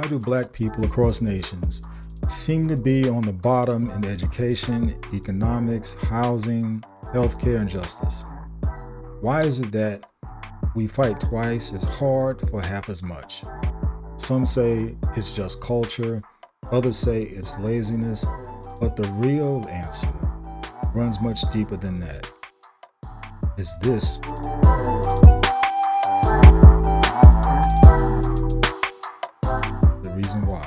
do Black people across nations seem to be on the bottom in education, economics, housing, healthcare, and justice? Why is it that we fight twice as hard for half as much? Some say it's just culture, others say it's laziness, but the real answer runs much deeper than that. Is this the reason why?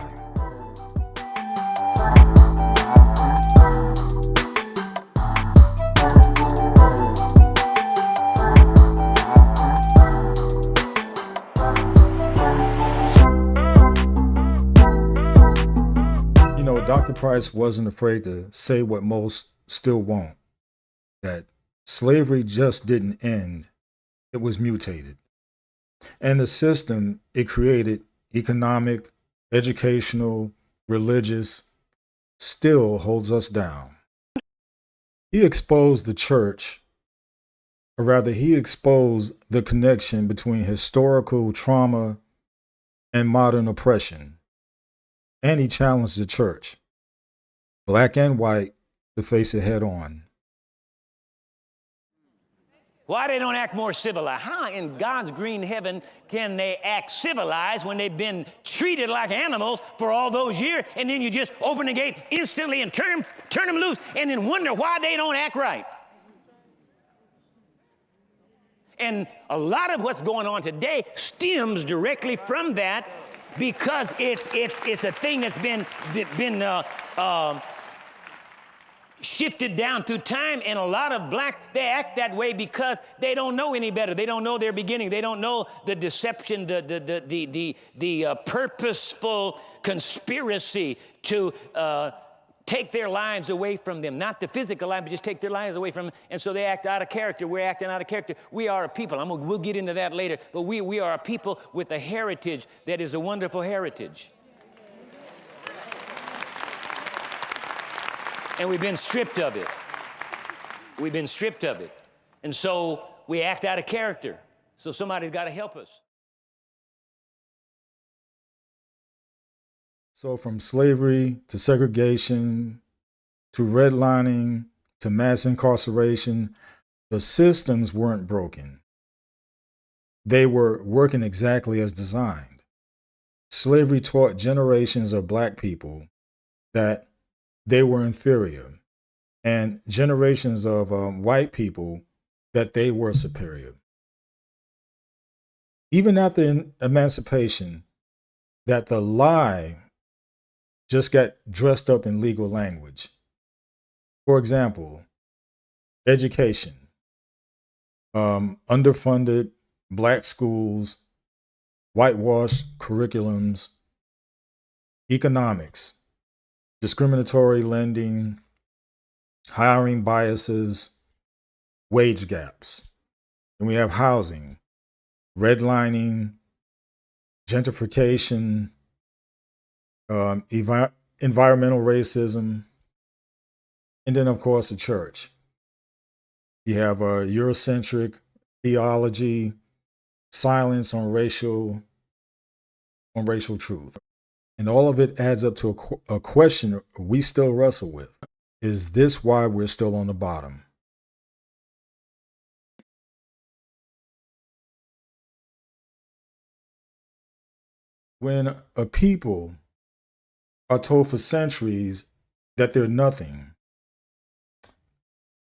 Dr. Price wasn't afraid to say what most still won't, that slavery just didn't end, it was mutated. And the system it created, economic, educational, religious, still holds us down. He exposed the church, or rather, he exposed the connection between historical trauma and modern oppression. And he challenged the church, Black and white, to face it head on. Why they don't act more civilized? How in God's green heaven can they act civilized when they've been treated like animals for all those years, and then you just open the gate instantly and turn them loose and then wonder why they don't act right? And a lot of what's going on today stems directly from that, because it's a thing that's been shifted down through time. And a lot of blacks, they act that way because they don't know any better. They don't know their beginning. They don't know the deception, the purposeful conspiracy to take their lives away from them. Not the physical life, but just take their lives away from them. And so they act out of character. We're acting out of character. We are a people. We'll get into that later. But we are a people with a heritage that is a wonderful heritage. And we've been stripped of it. We've been stripped of it. And so we act out of character. So somebody's got to help us. So from slavery to segregation to redlining to mass incarceration, the systems weren't broken. They were working exactly as designed. Slavery taught generations of Black people that they were inferior, and generations of white people that they were superior. Even after emancipation, that the lie just got dressed up in legal language. For example, education, underfunded Black schools, whitewashed curriculums, economics, discriminatory lending, hiring biases, wage gaps. And we have housing, redlining, gentrification, environmental racism, and then, of course, the church. You have Eurocentric theology, silence on racial truth. And all of it adds up to a question we still wrestle with. Is this why we're still on the bottom? When a people are told for centuries that they're nothing,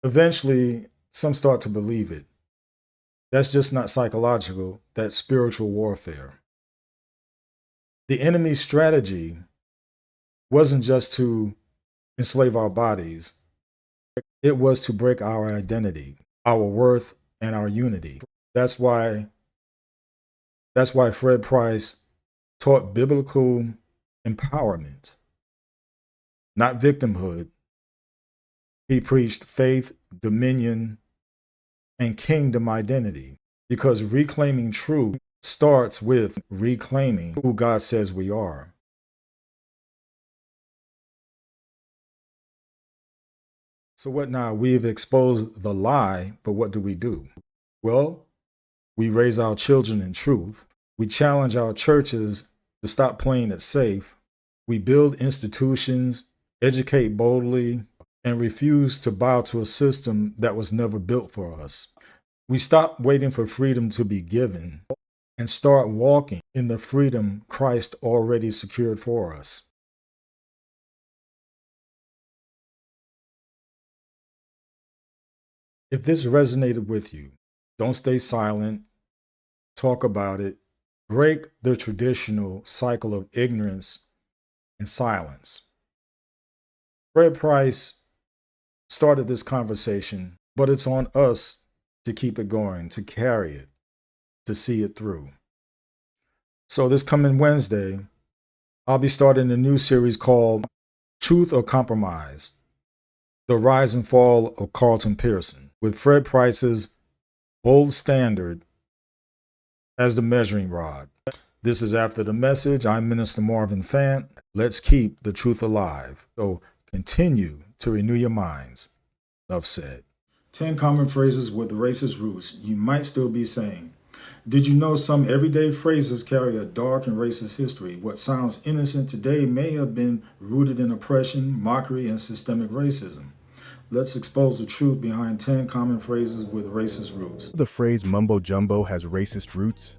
eventually some start to believe it. That's just not psychological, that's spiritual warfare. The enemy's strategy wasn't just to enslave our bodies, it was to break our identity, our worth, and our unity. That's why Fred Price taught biblical empowerment, not victimhood. He preached faith, dominion, and kingdom identity, because reclaiming truth starts with reclaiming who God says we are. So what now? We've exposed the lie, but what do? Well, we raise our children in truth. We challenge our churches to stop playing it safe, we build institutions, educate boldly, and refuse to bow to a system that was never built for us. We stop waiting for freedom to be given and start walking in the freedom Christ already secured for us. If this resonated with you, don't stay silent, talk about it, break the traditional cycle of ignorance and silence. Fred Price started this conversation, but it's on us to keep it going, to carry it, to see it through. So this coming Wednesday, I'll be starting a new series called Truth or Compromise: The Rise and Fall of Carlton Pearson, with Fred Price's bold standard as the measuring rod. This is After the Message. I'm Minister Marvin Fant. Let's keep the truth alive. So continue to renew your minds. Enough said. 10 common phrases with racist roots you might still be saying. Did you know some everyday phrases carry a dark and racist history? What sounds innocent today may have been rooted in oppression, mockery, and systemic racism. Let's expose the truth behind 10 common phrases with racist roots. The phrase mumbo jumbo has racist roots.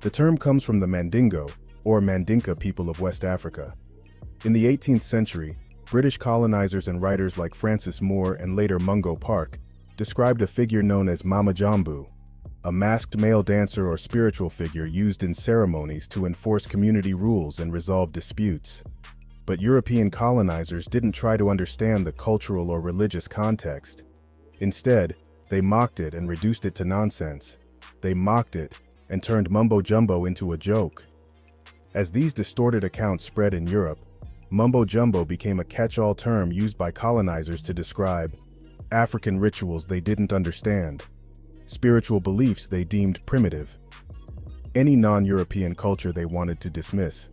The term comes from the Mandingo, or Mandinka people of West Africa. In the 18th century, British colonizers and writers like Francis Moore and later Mungo Park described a figure known as Mama Jambu, a masked male dancer or spiritual figure used in ceremonies to enforce community rules and resolve disputes. But European colonizers didn't try to understand the cultural or religious context. Instead, they mocked it and reduced it to nonsense. They mocked it and turned mumbo jumbo into a joke. As these distorted accounts spread in Europe, mumbo jumbo became a catch-all term used by colonizers to describe African rituals they didn't understand, spiritual beliefs they deemed primitive, any non-European culture they wanted to dismiss.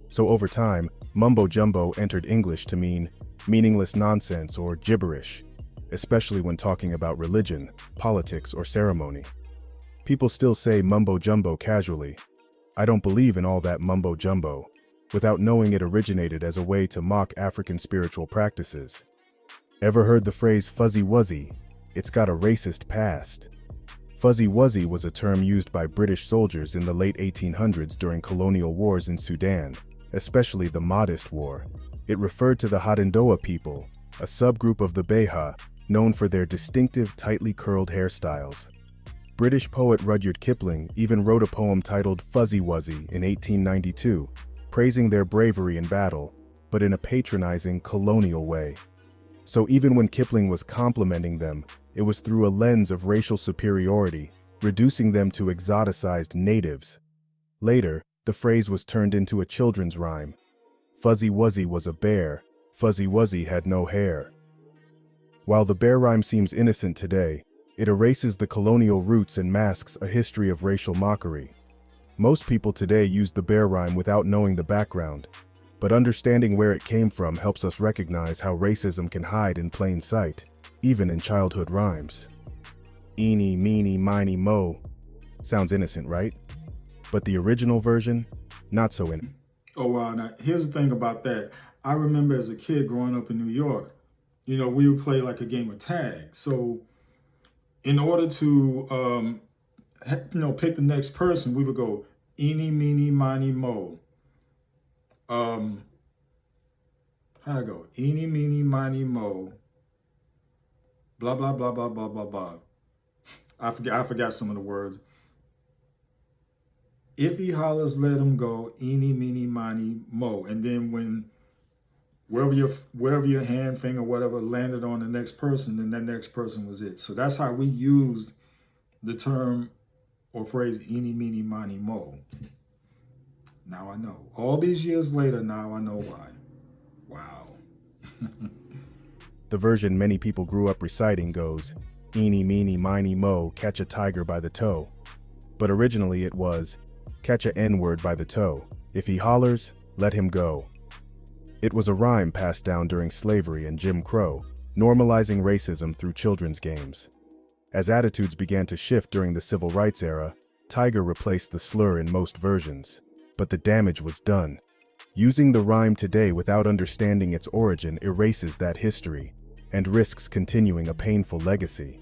So over time, mumbo jumbo entered English to mean meaningless nonsense or gibberish, especially when talking about religion, politics, or ceremony. People still say mumbo jumbo casually. I don't believe in all that mumbo jumbo, without knowing it originated as a way to mock African spiritual practices. Ever heard the phrase fuzzy wuzzy? It's got a racist past. Fuzzy wuzzy was a term used by British soldiers in the late 1800s during colonial wars in Sudan, especially the Mahdist War. It referred to the Hadendoa people, a subgroup of the Beja, known for their distinctive tightly curled hairstyles. British poet Rudyard Kipling even wrote a poem titled Fuzzy Wuzzy in 1892, praising their bravery in battle, but in a patronizing colonial way. So even when Kipling was complimenting them, it was through a lens of racial superiority, reducing them to exoticized natives. Later, the phrase was turned into a children's rhyme. Fuzzy Wuzzy was a bear, Fuzzy Wuzzy had no hair. While the bear rhyme seems innocent today, it erases the colonial roots and masks a history of racial mockery. Most people today use the bear rhyme without knowing the background, but understanding where it came from helps us recognize how racism can hide in plain sight, even in childhood rhymes. Eeny, meeny, miny, mo. Sounds innocent, right? But the original version, not so innocent. Oh, wow. Now, here's the thing about that. I remember as a kid growing up in New York, we would play like a game of tag. So in order to, pick the next person, we would go eeny, meeny, miny, mo. How'd I go? Eeny, meeny, miny, mo. Blah, blah, blah, blah, blah, blah, blah. I forgot some of the words. If he hollers, let him go. Eeny, meeny, miny, mo. And then wherever your hand, finger, whatever landed on the next person, then that next person was it. So that's how we used the term or phrase eeny, meeny, miny, mo. Now I know. All these years later, now I know why. Wow. The version many people grew up reciting goes, eeny, meeny, miny, mo, catch a tiger by the toe. But originally it was, catch a N-word by the toe. If he hollers, let him go. It was a rhyme passed down during slavery and Jim Crow, normalizing racism through children's games. As attitudes began to shift during the civil rights era, tiger replaced the slur in most versions. but the damage was done. Using the rhyme today without understanding its origin erases that history and risks continuing a painful legacy.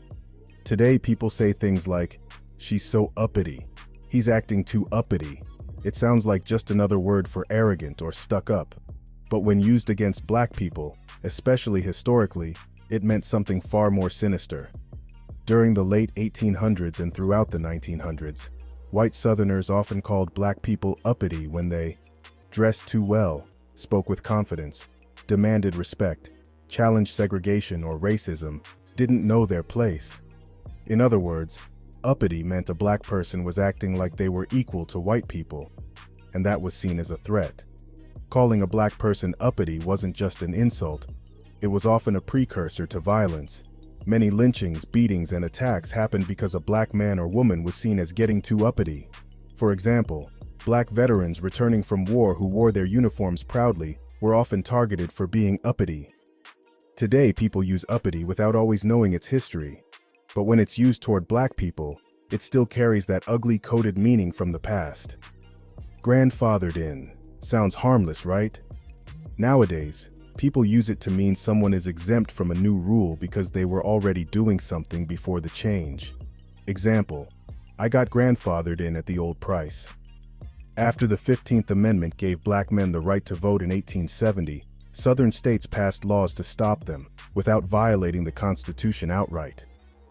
Today, people say things like, "She's so uppity," "He's acting too uppity." It sounds like just another word for arrogant or stuck up. But when used against black people, especially historically, it meant something far more sinister. During the late 1800s and throughout the 1900s, white Southerners often called black people uppity when they dressed too well, spoke with confidence, demanded respect, challenged segregation or racism, didn't know their place. In other words, uppity meant a black person was acting like they were equal to white people, and that was seen as a threat. Calling a black person uppity wasn't just an insult, it was often a precursor to violence. Many lynchings, beatings, and attacks happened because a black man or woman was seen as getting too uppity. For example, black veterans returning from war who wore their uniforms proudly were often targeted for being uppity. Today, people use uppity without always knowing its history, but when it's used toward black people, it still carries that ugly coded meaning from the past. Grandfathered in sounds harmless, right? Nowadays, people use it to mean someone is exempt from a new rule because they were already doing something before the change. Example, I got grandfathered in at the old price. After the 15th Amendment gave black men the right to vote in 1870, Southern states passed laws to stop them without violating the Constitution outright.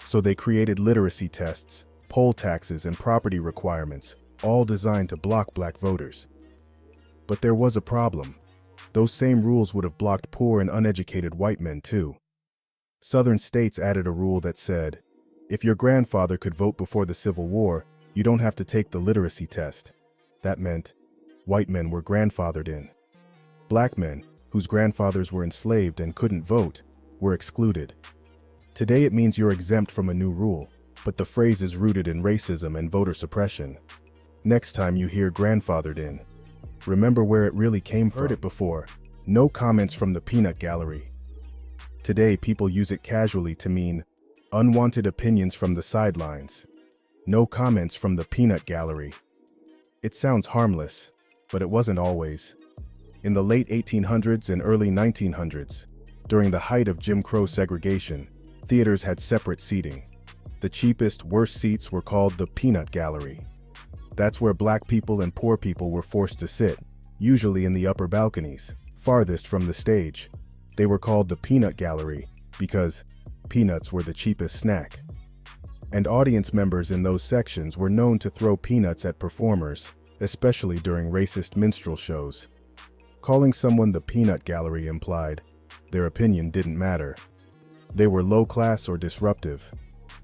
So they created literacy tests, poll taxes, and property requirements, all designed to block black voters. But there was a problem. Those same rules would have blocked poor and uneducated white men too. Southern states added a rule that said, if your grandfather could vote before the Civil War, you don't have to take the literacy test. That meant white men were grandfathered in. Black men, whose grandfathers were enslaved and couldn't vote, were excluded. Today it means you're exempt from a new rule, but the phrase is rooted in racism and voter suppression. Next time you hear grandfathered in, remember where it really came from. Heard it before. No comments from the peanut gallery. Today people use it casually to mean unwanted opinions from the sidelines. No comments from the peanut gallery. It sounds harmless, but it wasn't always. In the late 1800s and early 1900s, during the height of Jim Crow segregation, theaters had separate seating. The cheapest, worst seats were called the peanut gallery. That's where black people and poor people were forced to sit, usually in the upper balconies, farthest from the stage. They were called the peanut gallery because peanuts were the cheapest snack. And audience members in those sections were known to throw peanuts at performers, especially during racist minstrel shows. Calling someone the peanut gallery implied their opinion didn't matter. They were low class or disruptive,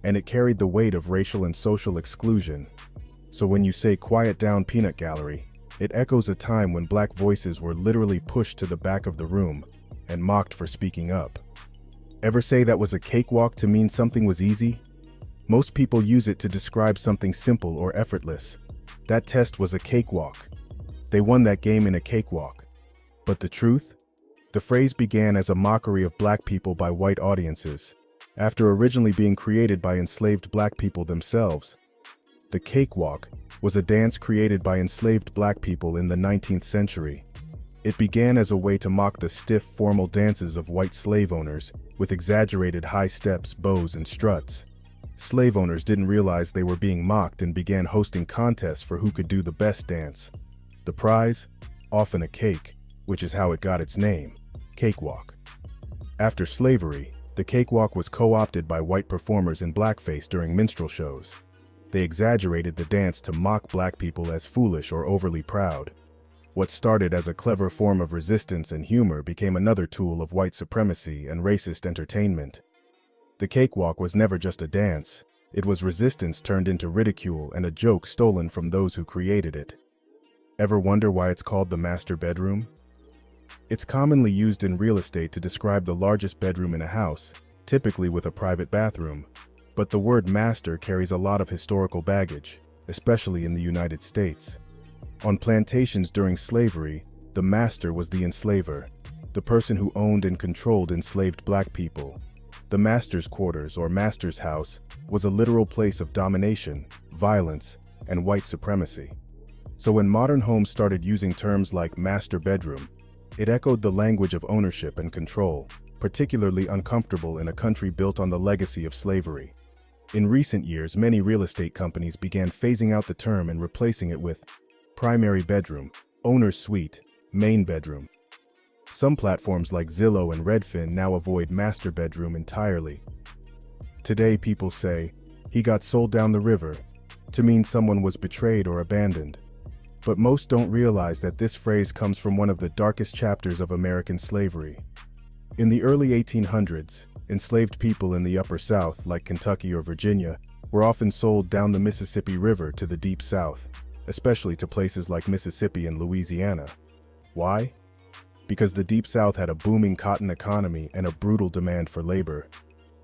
and it carried the weight of racial and social exclusion. So when you say quiet down peanut gallery, it echoes a time when black voices were literally pushed to the back of the room and mocked for speaking up. Ever say that was a cakewalk to mean something was easy? Most people use it to describe something simple or effortless. That test was a cakewalk. They won that game in a cakewalk. But the truth? The phrase began as a mockery of black people by white audiences, after originally being created by enslaved black people themselves. The cakewalk was a dance created by enslaved black people in the 19th century. It began as a way to mock the stiff, formal dances of white slave owners with exaggerated high steps, bows, and struts. Slave owners didn't realize they were being mocked and began hosting contests for who could do the best dance. The prize? Often a cake, which is how it got its name, cakewalk. After slavery, the cakewalk was co-opted by white performers in blackface during minstrel shows. They exaggerated the dance to mock black people as foolish or overly proud. What started as a clever form of resistance and humor became another tool of white supremacy and racist entertainment. The cakewalk was never just a dance. It was resistance turned into ridicule and a joke stolen from those who created it. Ever wonder why it's called the master bedroom? It's commonly used in real estate to describe the largest bedroom in a house, typically with a private bathroom. But the word master carries a lot of historical baggage, especially in the United States. On plantations during slavery, the master was the enslaver, the person who owned and controlled enslaved black people. The master's quarters, or master's house, was a literal place of domination, violence, and white supremacy. So when modern homes started using terms like master bedroom, it echoed the language of ownership and control, particularly uncomfortable in a country built on the legacy of slavery. In recent years, many real estate companies began phasing out the term and replacing it with primary bedroom, owner's suite, main bedroom. Some platforms like Zillow and Redfin now avoid master bedroom entirely. Today, people say, "He got sold down the river," to mean someone was betrayed or abandoned. But most don't realize that this phrase comes from one of the darkest chapters of American slavery. In the early 1800s, enslaved people in the Upper South, like Kentucky or Virginia, were often sold down the Mississippi River to the Deep South, especially to places like Mississippi and Louisiana. Why? Because the Deep South had a booming cotton economy and a brutal demand for labor.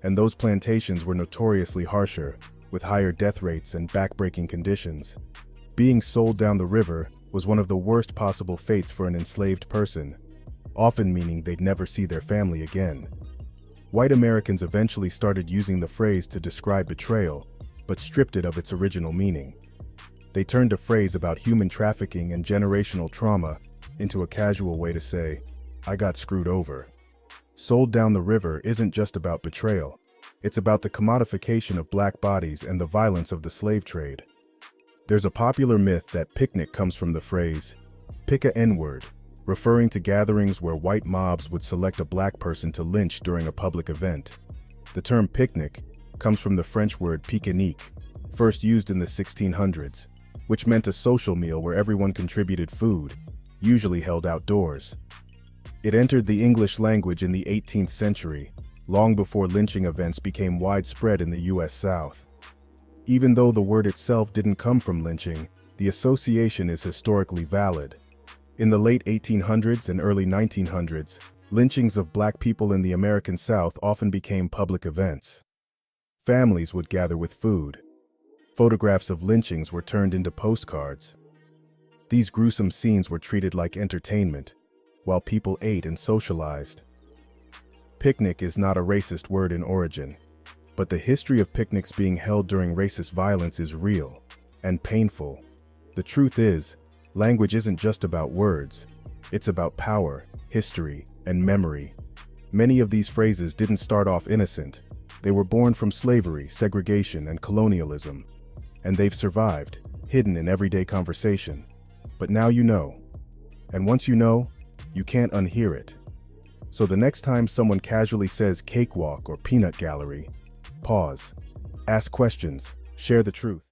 And those plantations were notoriously harsher, with higher death rates and backbreaking conditions. Being sold down the river was one of the worst possible fates for an enslaved person, often meaning they'd never see their family again. White Americans eventually started using the phrase to describe betrayal, but stripped it of its original meaning. They turned a phrase about human trafficking and generational trauma into a casual way to say, "I got screwed over." Sold down the river isn't just about betrayal. It's about the commodification of black bodies and the violence of the slave trade. There's a popular myth that picnic comes from the phrase, "pick a N-word," referring to gatherings where white mobs would select a black person to lynch during a public event. The term picnic comes from the French word pique-nique, first used in the 1600s, which meant a social meal where everyone contributed food, usually held outdoors. It entered the English language in the 18th century, long before lynching events became widespread in the US South. Even though the word itself didn't come from lynching, the association is historically valid. In the late 1800s and early 1900s, lynchings of black people in the American South often became public events. Families would gather with food. Photographs of lynchings were turned into postcards. These gruesome scenes were treated like entertainment, while people ate and socialized. Picnic is not a racist word in origin, but the history of picnics being held during racist violence is real and painful. The truth is, language isn't just about words. It's about power, history, and memory. Many of these phrases didn't start off innocent. They were born from slavery, segregation, and colonialism. And they've survived, hidden in everyday conversation. But now you know. And once you know, you can't unhear it. So the next time someone casually says cakewalk or peanut gallery, pause, ask questions, share the truth.